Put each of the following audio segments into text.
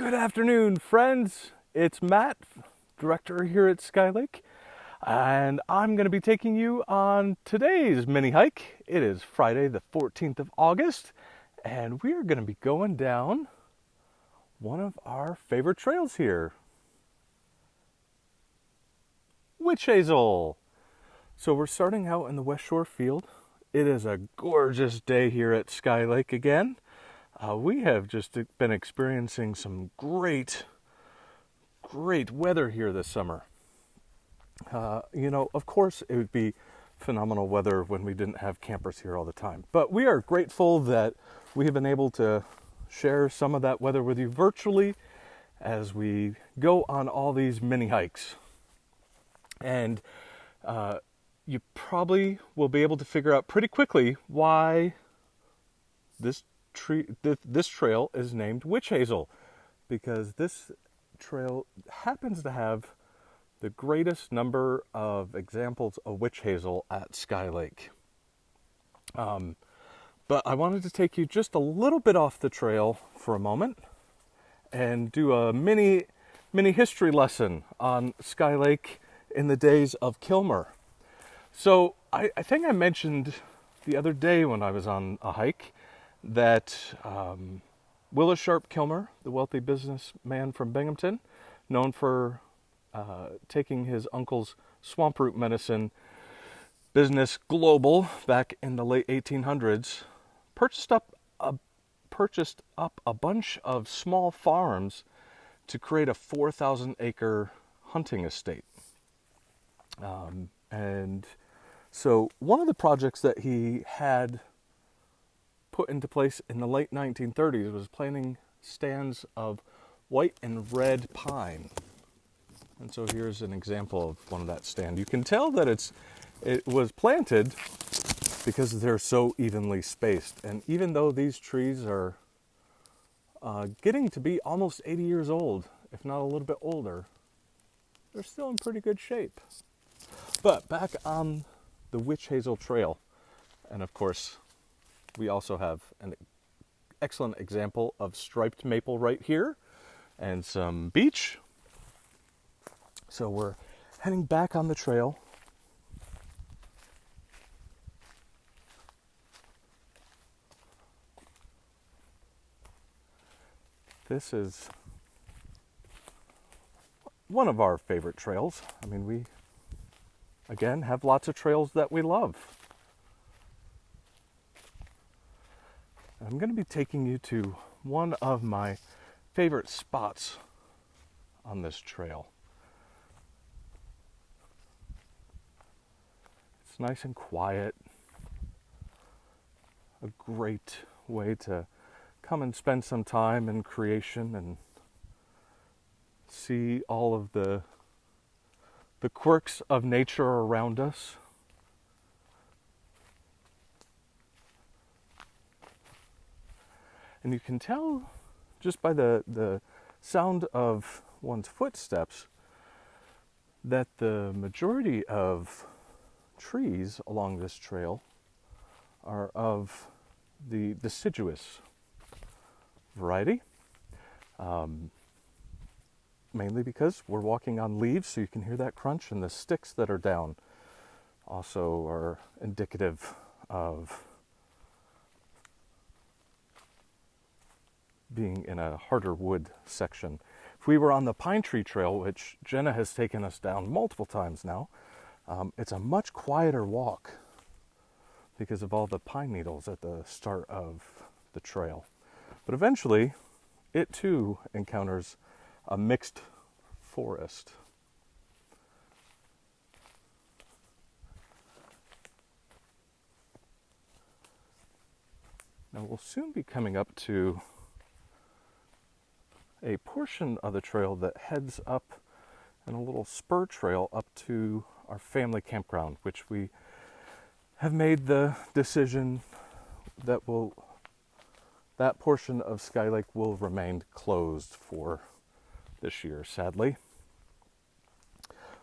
Good afternoon, friends. It's Matt, director here at Skylake, and I'm going to be taking you on today's mini hike. It is Friday, the 14th of August, and we are going to be going down one of our favorite trails here, Witch Hazel. So we're starting out in the West Shore Field. It is a gorgeous day here at Skylake again. We have just been experiencing some great weather here this summer. Of course, it would be phenomenal weather when we didn't have campers here all the time. But we are grateful that we have been able to share some of that weather with you virtually as we go on all these mini hikes. And you probably will be able to figure out pretty quickly why this trail is named Witch Hazel, because this trail happens to have the greatest number of examples of witch hazel at Skylake. But I wanted to take you just a little bit off the trail for a moment and do a mini history lesson on Skylake in the days of Kilmer. So I think I mentioned the other day when I was on a hike that Willis Sharp Kilmer, the wealthy businessman from Binghamton, known for taking his uncle's swamp root medicine business global back in the late 1800s, purchased up a bunch of small farms to create a 4,000-acre hunting estate. And so one of the projects that he had put into place in the late 1930s was planting stands of white and red pine. And so here's an example of one of that stand. You can tell that it was planted because they're so evenly spaced. And even though these trees are getting to be almost 80 years old, if not a little bit older, they're still in pretty good shape. But back on the Witch Hazel Trail, and of course, we also have an excellent example of striped maple right here and some beech. So we're heading back on the trail. This is one of our favorite trails. I mean, we, again, have lots of trails that we love. I'm going to be taking you to one of my favorite spots on this trail. It's nice and quiet. A great way to come and spend some time in creation and see all of the quirks of nature around us. And you can tell just by the sound of one's footsteps that the majority of trees along this trail are of the deciduous variety. Mainly because we're walking on leaves, so you can hear that crunch, and the sticks that are down also are indicative of being in a harder wood section. If we were on the pine tree trail, which Jenna has taken us down multiple times now, it's a much quieter walk because of all the pine needles at the start of the trail. But eventually, it too encounters a mixed forest. Now we'll soon be coming up to a portion of the trail that heads up in a little spur trail up to our family campground, which we have made the decision that that portion of Skylake will remain closed for this year, sadly.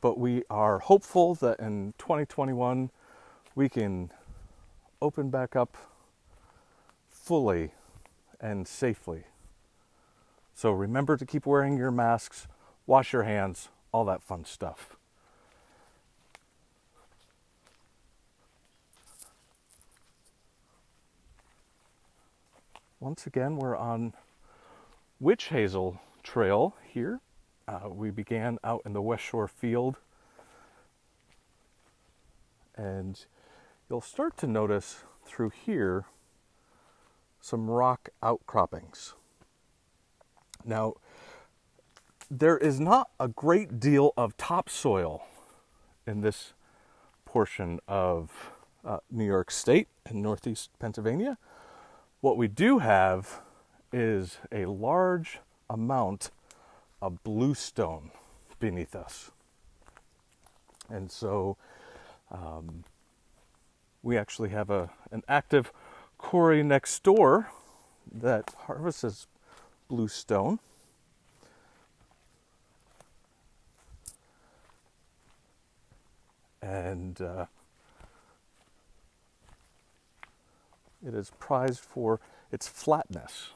But we are hopeful that in 2021 we can open back up fully and safely So remember to keep wearing your masks, wash your hands, all that fun stuff. Once again, we're on Witch Hazel Trail here. We began out in the West Shore field, and you'll start to notice through here some rock outcroppings. Now, there is not a great deal of topsoil in this portion of New York State and Northeast Pennsylvania. What we do have is a large amount of bluestone beneath us. And so we actually have an active quarry next door that harvests bluestone. And it is prized for its flatness.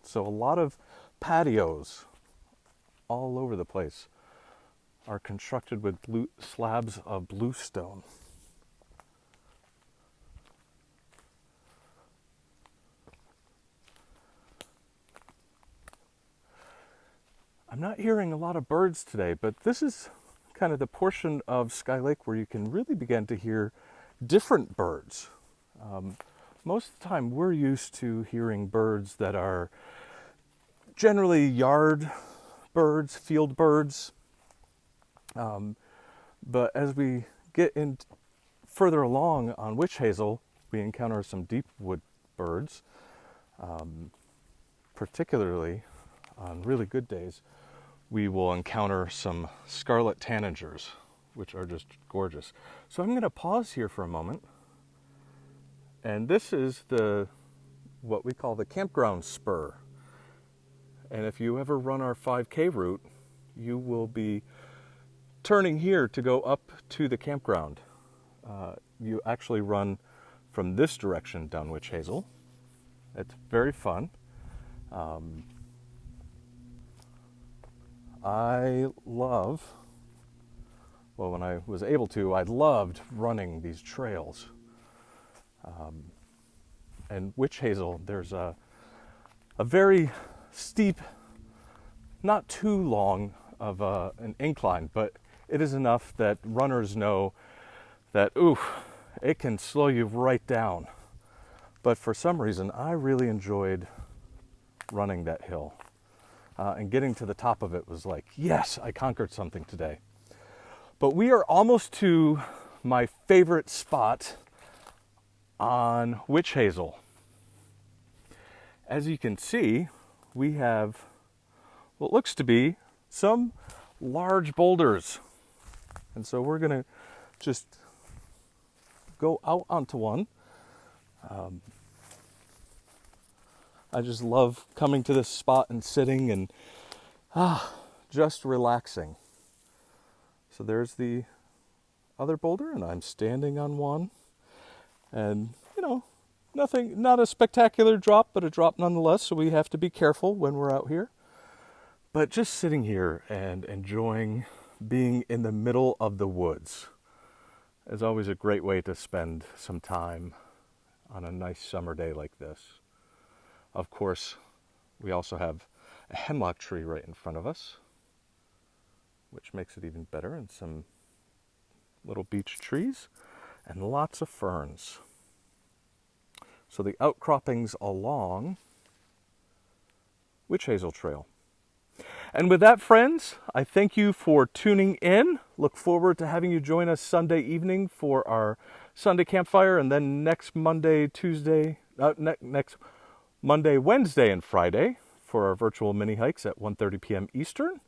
So a lot of patios all over the place are constructed with slabs of bluestone. I'm not hearing a lot of birds today, but this is kind of the portion of Sky Lake where you can really begin to hear different birds. Most of the time we're used to hearing birds that are generally yard birds, field birds. But as we get in further along on Witch Hazel, we encounter some deep wood birds, particularly on really good days. We will encounter some scarlet tanagers, which are just gorgeous. So I'm going to pause here for a moment. And this is what we call the Campground Spur. And if you ever run our 5K route, you will be turning here to go up to the campground. You actually run from this direction down Witch Hazel. It's very fun. I when I was able to, I loved running these trails. And Witch Hazel, there's a very steep, not too long of an incline, but it is enough that runners know that, it can slow you right down. But for some reason, I really enjoyed running that hill. And getting to the top of it was like, yes, I conquered something today. But we are almost to my favorite spot on Witch Hazel. As you can see, we have what looks to be some large boulders. And so we're going to just go out onto one. I just love coming to this spot and sitting and just relaxing. So there's the other boulder, and I'm standing on one. And, not a spectacular drop, but a drop nonetheless, so we have to be careful when we're out here. But just sitting here and enjoying being in the middle of the woods is always a great way to spend some time on a nice summer day like this. Of course, we also have a hemlock tree right in front of us, which makes it even better, and some little beech trees, and lots of ferns. So the outcroppings along Witch Hazel Trail. And with that, friends, I thank you for tuning in. Look forward to having you join us Sunday evening for our Sunday campfire, and then next Monday, Wednesday, and Friday for our virtual mini hikes at 1:30 p.m. Eastern.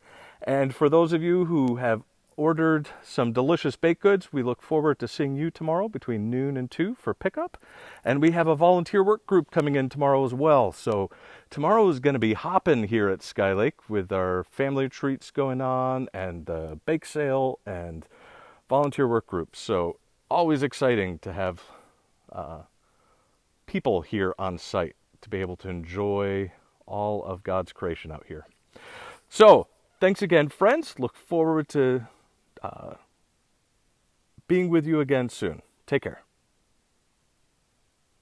And for those of you who have ordered some delicious baked goods, we look forward to seeing you tomorrow between noon and 2 for pickup. And we have a volunteer work group coming in tomorrow as well. So tomorrow is going to be hopping here at Sky Lake with our family treats going on and the bake sale and volunteer work groups. So always exciting to have people here on site to be able to enjoy all of God's creation out here. So, thanks again, friends. Look forward to being with you again soon. Take care.